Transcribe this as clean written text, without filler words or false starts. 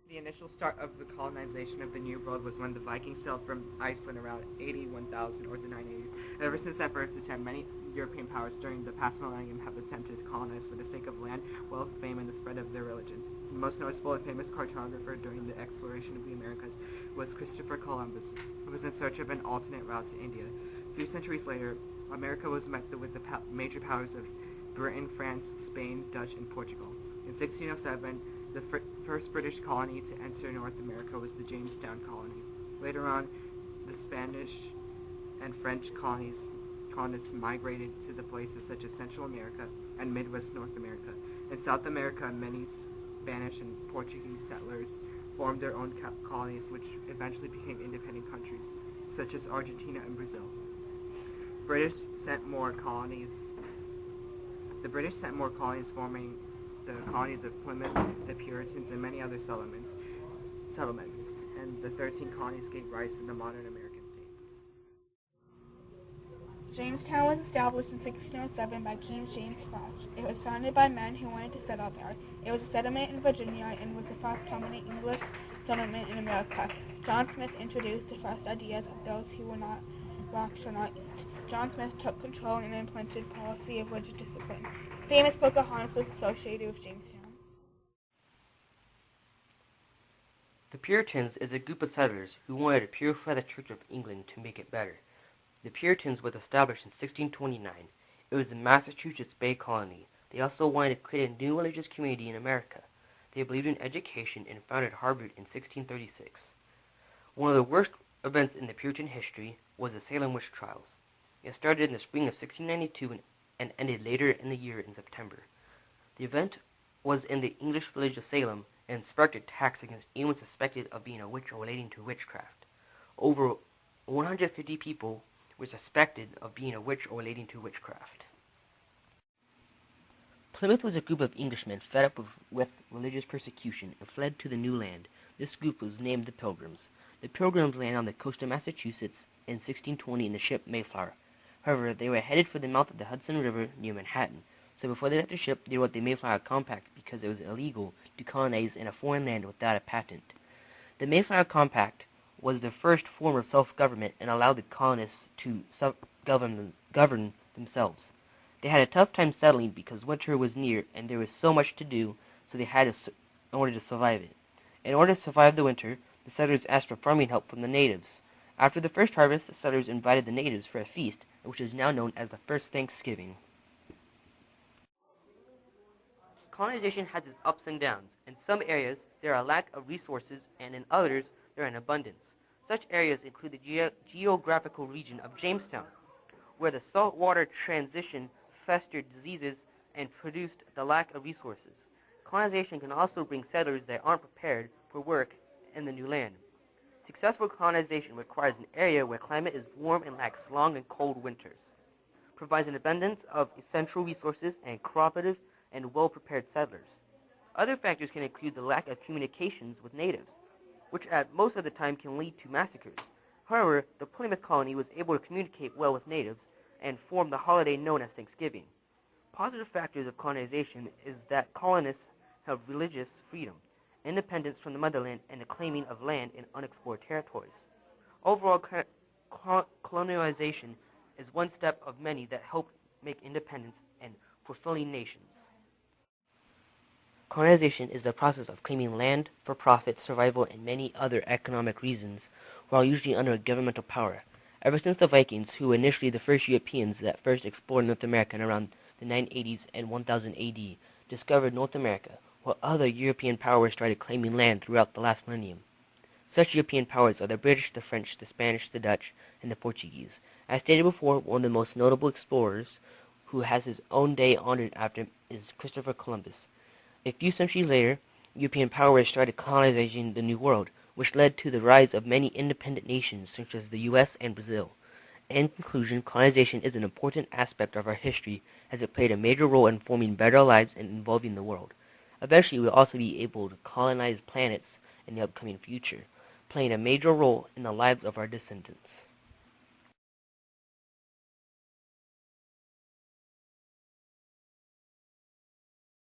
The initial start of the colonization of the New World was when the Vikings sailed from Iceland around 81,000 or the 980s. Ever since that first attempt, many European powers during the past millennium have attempted to colonize for the sake of land, wealth, fame, and the spread of their religions. The most noticeable and famous cartographer during the exploration of the Americas was Christopher Columbus, who was in search of an alternate route to India. A few centuries later, America was met with the major powers of Britain, France, Spain, Dutch, and Portugal. In 1607, the first British colony to enter North America was the Jamestown colony. Later on, the Spanish and French colonists migrated to the places such as Central America and Midwest North America. In South America, many Spanish and Portuguese settlers formed their own colonies, which eventually became independent countries, such as Argentina and Brazil. The British sent more colonies, forming the colonies of Plymouth, the Puritans, and many other settlements, and the 13 colonies gave rise to the modern American states. Jamestown was established in 1607 by King James I. It was founded by men who wanted to settle there. It was a settlement in Virginia and was the first permanent English settlement in America. John Smith introduced the first ideas of those who were not black shall not eat. John Smith took control and implemented policy of religious discipline. The famous Pocahontas was associated with Jamestown. The Puritans is a group of settlers who wanted to purify the Church of England to make it better. The Puritans was established in 1629. It was the Massachusetts Bay Colony. They also wanted to create a new religious community in America. They believed in education and founded Harvard in 1636. One of the worst events in the Puritan history was the Salem witch trials. It started in the spring of 1692 and ended later in the year in September. The event was in the English village of Salem and sparked attacks against anyone suspected of being a witch or relating to witchcraft. Over 150 people were suspected of being a witch or relating to witchcraft. Plymouth was a group of Englishmen fed up with religious persecution and fled to the new land. This group was named the Pilgrims. The Pilgrims landed on the coast of Massachusetts in 1620 in the ship Mayflower. However, they were headed for the mouth of the Hudson River near Manhattan. So before they left the ship, they wrote the Mayflower Compact because it was illegal to colonize in a foreign land without a patent. The Mayflower Compact was the first form of self-government and allowed the colonists to govern themselves. They had a tough time settling because winter was near and there was so much to do, so they had in order to survive it. In order to survive the winter, the settlers asked for farming help from the natives. After the first harvest, the settlers invited the natives for a feast, which is now known as the first Thanksgiving. Colonization has its ups and downs. In some areas, there are a lack of resources, and in others, there are an abundance. Such areas include the geographical region of Jamestown, where the saltwater transition festered diseases and produced the lack of resources. Colonization can also bring settlers that aren't prepared for work in the new land. Successful colonization requires an area where climate is warm and lacks long and cold winters, provides an abundance of essential resources and cooperative and well-prepared settlers. Other factors can include the lack of communications with natives, which at most of the time can lead to massacres. However, the Plymouth colony was able to communicate well with natives and form the holiday known as Thanksgiving. Positive factors of colonization is that colonists have religious freedom, independence from the motherland, and the claiming of land in unexplored territories. Overall, colonization is one step of many that help make independence and fulfilling nations. Colonization is the process of claiming land for profit, survival, and many other economic reasons, while usually under governmental power. Ever since the Vikings, who were initially the first Europeans that first explored North America in around the 980s and 1000 AD, discovered North America, while other European powers started claiming land throughout the last millennium. Such European powers are the British, the French, the Spanish, the Dutch, and the Portuguese. As stated before, one of the most notable explorers who has his own day honored after him is Christopher Columbus. A few centuries later, European powers started colonizing the New World, which led to the rise of many independent nations such as the U.S. and Brazil. In conclusion, colonization is an important aspect of our history as it played a major role in forming better lives and involving the world. Eventually, we'll also be able to colonize planets in the upcoming future, playing a major role in the lives of our descendants.